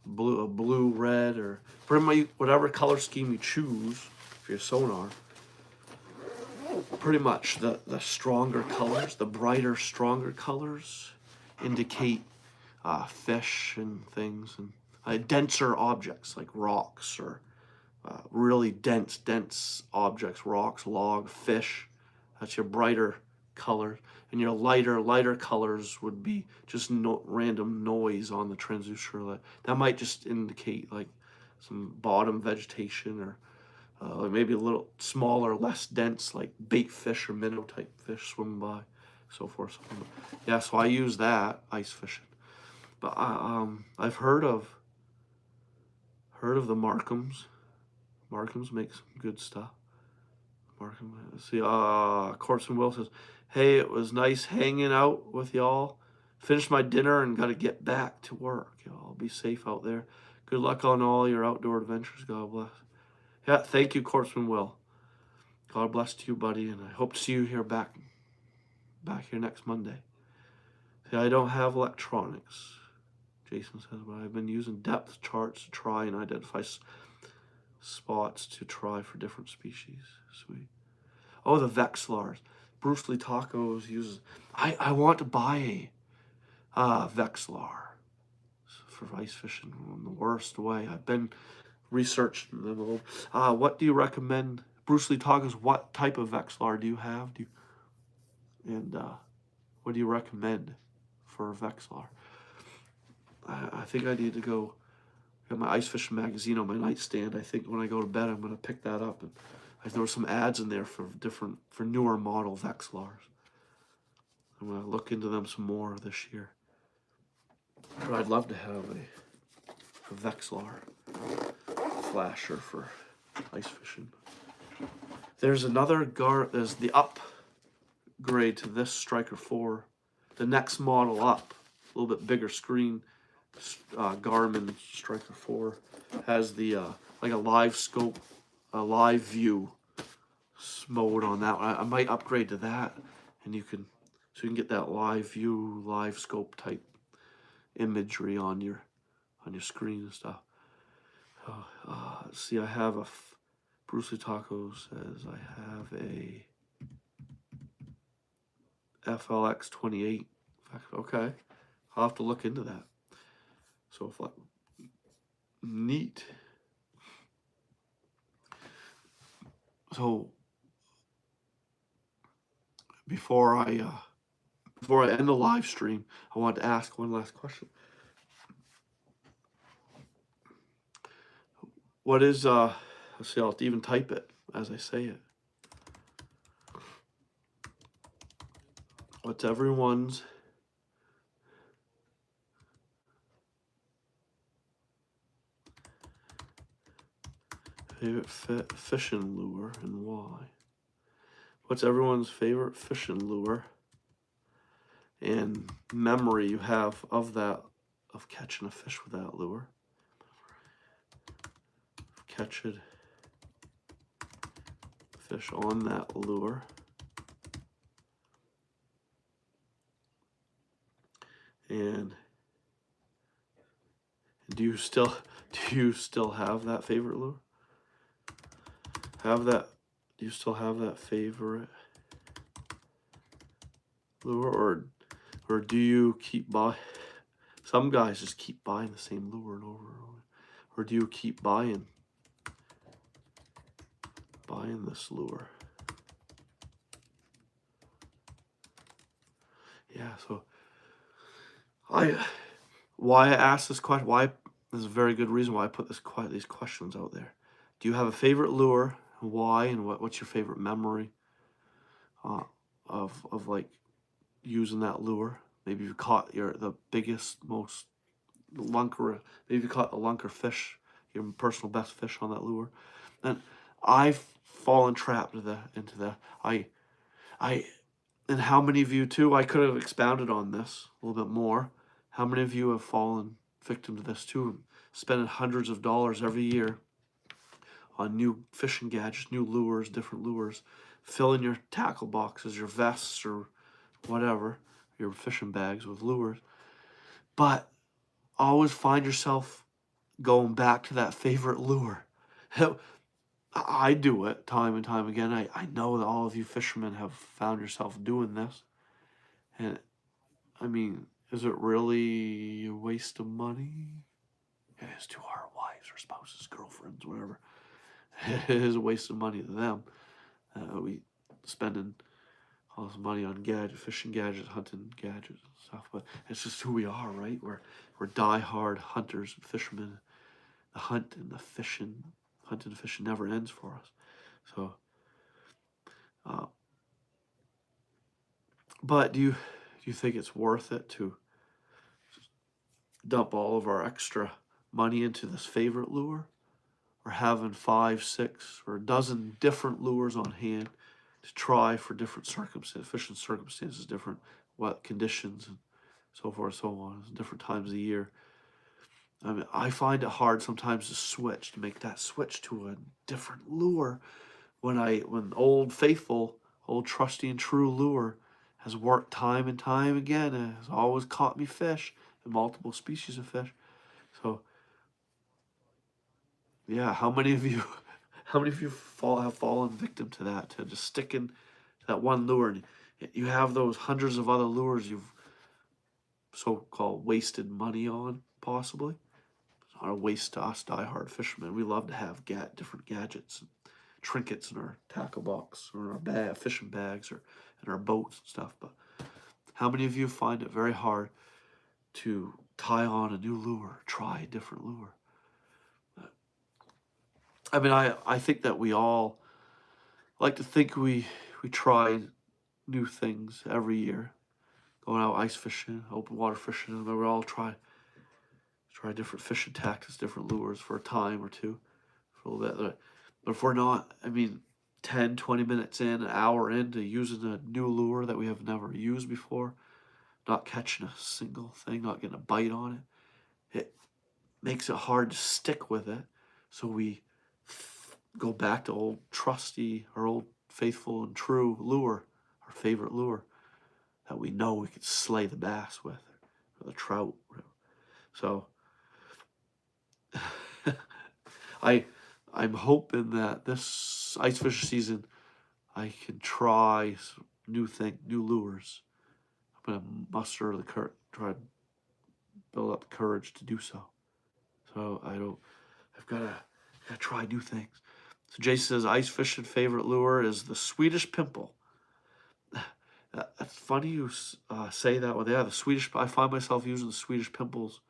blue, red, or pretty much whatever color scheme you choose for your sonar, pretty much the stronger colors, the brighter, stronger colors indicate fish and things, and denser objects like rocks, or really dense objects, rocks, log, fish. That's your brighter color. And your lighter colors would be just random noise on the transducer. That might just indicate like some bottom vegetation, or maybe a little smaller, less dense, like bait fish or minnow type fish swimming by, so forth. Yeah, so I use that ice fishing. But I've heard of the Markhams. Markhams make some good stuff. Markham, let's see. Corpsman Will says, hey, it was nice hanging out with y'all. Finished my dinner and got to get back to work. Y'all be safe out there. Good luck on all your outdoor adventures. God bless. Yeah, thank you, Corpsman Will. God bless to you, buddy, and I hope to see you here back here next Monday. See, I don't have electronics, Jason says, but I've been using depth charts to try and identify spots to try for different species. Sweet. Oh, the Vexilars. Bruce Lee Tacos uses. I want to buy a Vexilar for ice fishing in the worst way. I've been researching them a little. What do you recommend, Bruce Lee Tacos? What type of Vexilar do you have? What do you recommend for a Vexilar? I think I need to go get my ice fishing magazine on my nightstand. I think when I go to bed, I'm going to pick that up. And there were some ads in there for newer model Vexilars. I'm going to look into them some more this year. But I'd love to have a Vexilar flasher for ice fishing. There's another there's the upgrade to this Striker 4. The next model up, a little bit bigger screen. Garmin Striker 4 has the like a live scope, a live view mode on that one. I might upgrade to that, and you can get that live view, live scope type imagery on your screen and stuff. Let's see, I have a Bruce Lee Taco says I have a FLX 28. Okay, I'll have to look into that. So if neat. So before I end the live stream, I want to ask one last question. What is let's see, I'll even type it as I say it. What's everyone's favorite fishing lure and why? What's everyone's favorite fishing lure and memory you have of that, of catching a fish with that lure? Catching fish on that lure. And do you still have that favorite lure? Do you still have that favorite lure, or do you keep buying? Some guys just keep buying the same lure and over and over. Or do you keep buying this lure? Yeah, so why I asked this question, there's a very good reason why I put these questions out there. Do you have a favorite lure? Why, and what's your favorite memory of like using that lure? Maybe you caught the biggest, most lunker. Maybe you caught a lunker fish, your personal best fish on that lure. And I've fallen trapped into that. And how many of you too? I could have expounded on this a little bit more. How many of you have fallen victim to this too? Spending hundreds of dollars every year on new fishing gadgets, new lures, different lures, filling your tackle boxes, your vests, or whatever, your fishing bags with lures. But always find yourself going back to that favorite lure. I do it time and time again. I know that all of you fishermen have found yourself doing this. And I mean, is it really a waste of money? It is to our wives or spouses, girlfriends, whatever. It is a waste of money to them. We spending all this money on fishing gadgets, hunting gadgets and stuff. But it's just who we are, right? We're die-hard hunters and fishermen. The hunting and fishing never ends for us. So, but do you think it's worth it to dump all of our extra money into this favorite lure, or having 5, 6, or a dozen different lures on hand to try for different circumstances, fishing circumstances, different conditions, and so forth, so on, different times of the year? I mean, I find it hard sometimes to make that switch to a different lure when old faithful, old trusty and true lure has worked time and time again and has always caught me fish, and multiple species of fish. So yeah, how many of you have fallen victim to that, to just sticking to that one lure? And you have those hundreds of other lures you've so-called wasted money on, possibly. It's not a waste to us diehard fishermen. We love to have different gadgets and trinkets in our tackle box or in our fishing bags or in our boats and stuff. But how many of you find it very hard to tie on a new lure, try a different lure? I mean, I think that we all like to think we try new things every year, going out ice fishing, open water fishing, and we all try different fishing tactics, different lures for a time or two, for a little bit. But if we're not, I mean, 10, 20 minutes in, an hour into using a new lure that we have never used before, not catching a single thing, not getting a bite on it makes it hard to stick with it. So we go back to old trusty, our old faithful and true lure, our favorite lure that we know we could slay the bass with, or the trout. So I'm hoping that this ice fishing season I can try some new lures. I'm gonna muster the courage, try to build up the courage to do so. So I've gotta try new things. So Jason says ice fishing favorite lure is the Swedish pimple. That's funny you say that one. Yeah, the Swedish. I find myself using the Swedish pimples.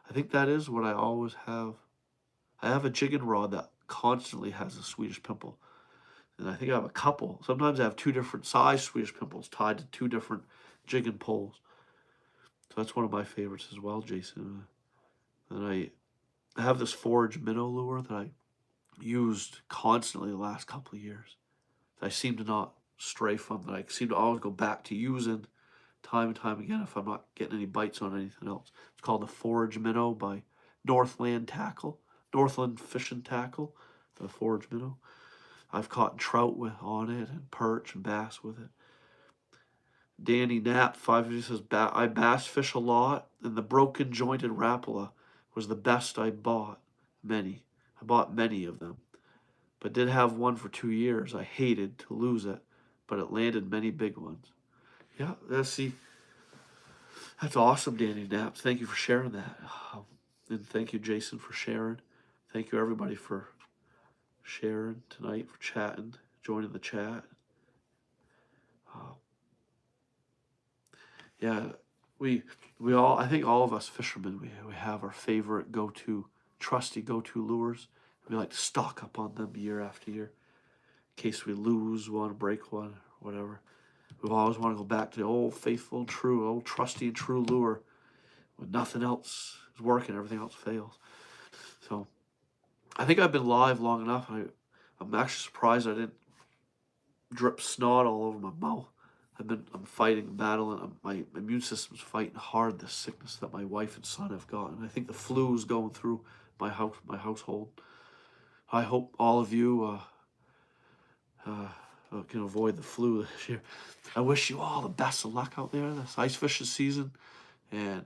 I think that is what I always have. I have a jigging rod that constantly has a Swedish pimple. And I think I have a couple. Sometimes I have two different size Swedish pimples tied to two different jigging poles. So that's one of my favorites as well, Jason. And I have this forage minnow lure that I used constantly the last couple of years. I seem to not stray from, that I seem to always go back to using time and time again if I'm not getting any bites on anything else. It's called the Forage Minnow by Northland Fishing Tackle, the Forage Minnow. I've caught trout on it and perch and bass with it. Danny Knapp 550 says, I bass fish a lot, and the broken jointed Rapala was the best I bought. I bought many of them, but did have one for 2 years. I hated to lose it, but it landed many big ones. Yeah, see, that's awesome, Danny Knapp. Thank you for sharing that. And thank you, Jason, for sharing. Thank you, everybody, for sharing tonight, for chatting, joining the chat. Yeah, we all, I think all of us fishermen, we have our favorite trusty go-to lures. We like to stock up on them year after year in case we lose one, break one, whatever. We always want to go back to the old faithful, true, old trusty and true lure when nothing else is working, everything else fails. So I think I've been live long enough. I'm actually surprised I didn't drip snot all over my mouth. I'm fighting, battling. My immune system's fighting hard this sickness that my wife and son have gotten. I think the flu is going through my household. I hope all of you can avoid the flu this year. I wish you all the best of luck out there this ice fishing season, and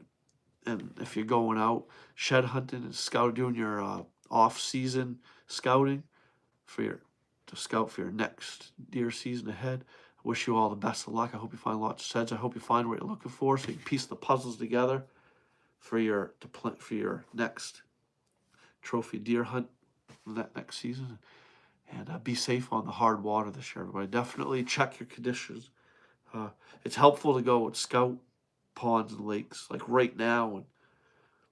if you're going out shed hunting and doing your off-season scouting to scout for your next deer season ahead. I wish you all the best of luck. I hope you find lots of sheds. I hope you find what you're looking for so you can piece the puzzles together for your next trophy deer hunt next season. And be safe on the hard water this year, everybody. Definitely check your conditions. It's helpful to go and scout ponds and lakes like right now and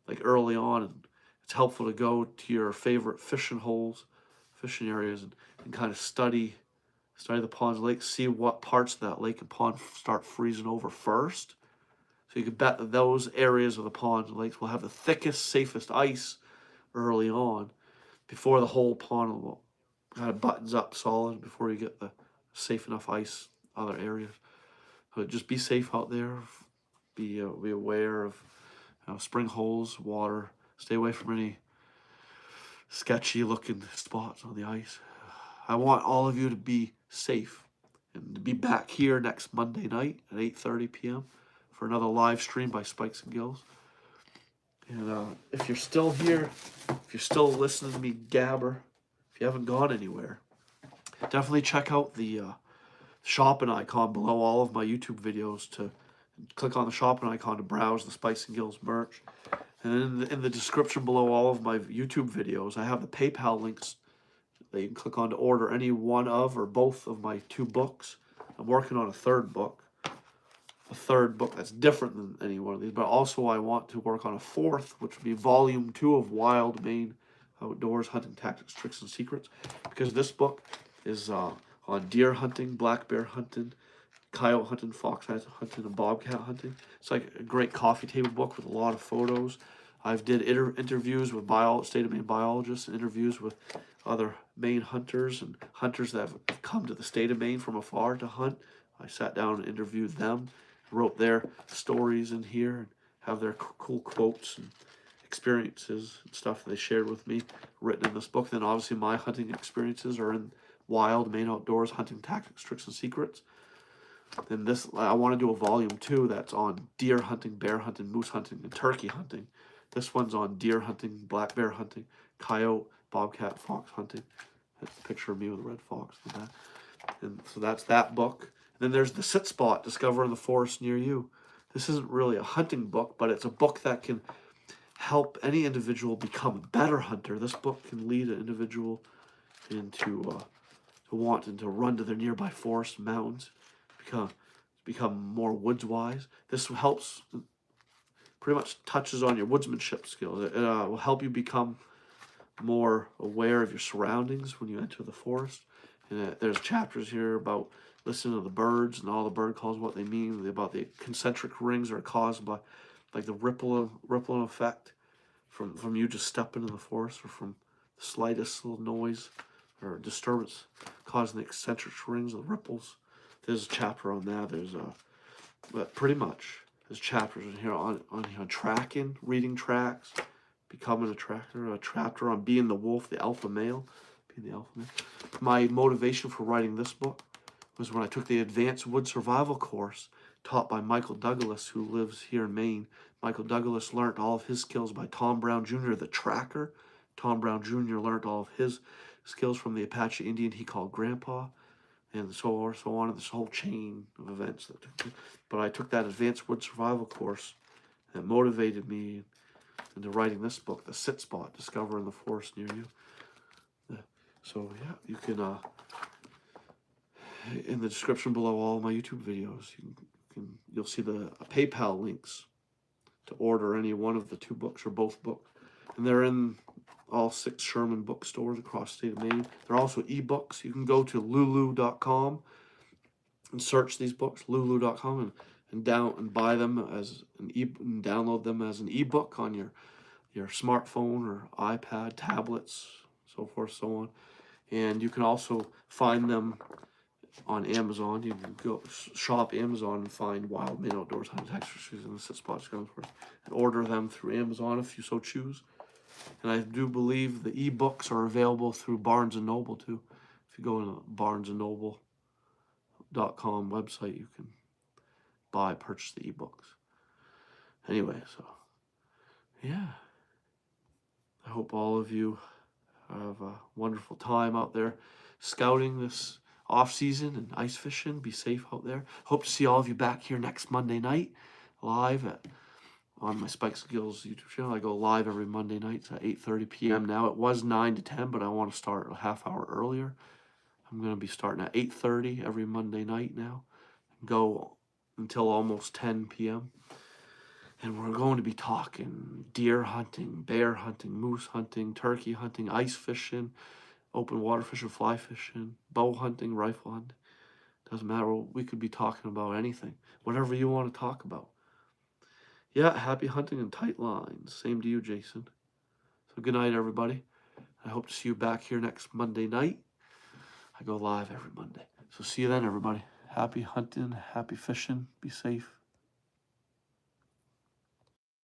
like early on. And it's helpful to go to your favorite fishing holes, fishing areas, and kind of study the ponds and lakes, see what parts of that lake and pond start freezing over first. So you can bet that those areas of the ponds and lakes will have the thickest, safest ice early on before the whole pond kind of buttons up solid before you get the safe enough ice other areas. So just be safe out there. Be aware of spring holes, water. Stay away from any sketchy looking spots on the ice. I want all of you to be safe and to be back here next Monday night at 8:30 p.m. for another live stream by Spikes and Gills. And if you're still here, if you're still listening to me gabber, if you haven't gone anywhere, definitely check out the shopping icon below all of my YouTube videos. To click on the shopping icon to browse the Spikes and Gills merch. And in the description below all of my YouTube videos, I have the PayPal links that you can click on to order any one of or both of my 2 books. I'm working on a third book that's different than any one of these, but also I want to work on a 4th, which would be volume 2 of Wild Maine Outdoors Hunting Tactics, Tricks, and Secrets, because this book is on deer hunting, black bear hunting, coyote hunting, fox hunting, and bobcat hunting. It's like a great coffee table book with a lot of photos. I've did interviews with state of Maine biologists and interviews with other Maine hunters and hunters that have come to the state of Maine from afar to hunt. I sat down and interviewed them, wrote their stories in here, and have their cool quotes and experiences and stuff they shared with me written in this book. Then obviously my hunting experiences are in Wild Maine Outdoors Hunting Tactics, Tricks, and Secrets. Then I want to do a volume 2 that's on deer hunting, bear hunting, moose hunting, and turkey hunting. This one's on deer hunting, black bear hunting, coyote, bobcat fox hunting. That's a picture of me with a red fox in the back. And so that's that book. And then there's The Sit Spot, Discover in the Forest Near You. This isn't really a hunting book, but it's a book that can help any individual become a better hunter. This book can lead an individual into to wanting to run to their nearby forests and mountains, become more woods wise. This helps, pretty much touches on your woodsmanship skills. It will help you become more aware of your surroundings when you enter the forest. And there's chapters here about listening to the birds and all the bird calls, what they mean, about the concentric rings are caused by like the rippling effect from you just stepping in the forest, or from the slightest little noise or disturbance causing the eccentric rings, the ripples. There's a chapter on that. But pretty much there's chapters in here on tracking, reading tracks, becoming a tracker, a chapter on being the wolf, the alpha male, being the alpha male. My motivation for writing this book was when I took the Advanced Wood Survival course taught by Michael Douglas, who lives here in Maine. Michael Douglas learned all of his skills by Tom Brown Jr., the tracker. Tom Brown Jr. learned all of his skills from the Apache Indian he called Grandpa, and so on, and this whole chain of events that took place. But I took that Advanced Wood Survival course that motivated me into writing this book, The Sit Spot, Discover in the Forest Near You. So yeah, you can, in the description below all my YouTube videos, you'll see the PayPal links to order any one of the 2 books or both books. And they're in all 6 Sherman bookstores across the state of Maine. They're also ebooks. You can go to lulu.com and search these books, lulu.com, and buy them as and download them as an ebook on your smartphone or iPad, tablets, so forth, so on. And you can also find them on Amazon. You can go shop Amazon and find Wild Maine Outdoors Hunting Exercises and the Sit Spots and order them through Amazon if you so choose. And I do believe the ebooks are available through Barnes & Noble too. If you go to barnesandnoble.com website, you can purchase the ebooks. Anyway, so yeah, I hope all of you have a wonderful time out there scouting this off season and ice fishing. Be safe out there. Hope to see all of you back here next Monday night live on my Spikes and Gills YouTube channel. I go live every Monday nights at 8:30 p.m. now. It was 9 to 10, but I want to start a half hour earlier. I'm going to be starting at 8:30 every Monday night now. Go until almost 10 p.m. And we're going to be talking deer hunting, bear hunting, moose hunting, turkey hunting, ice fishing, open water fishing, fly fishing, bow hunting, rifle hunting. Doesn't matter. We could be talking about anything. Whatever you want to talk about. Yeah, happy hunting and tight lines. Same to you, Jason. So good night, everybody. I hope to see you back here next Monday night. I go live every Monday. So see you then, everybody. Happy hunting, happy fishing. Be safe.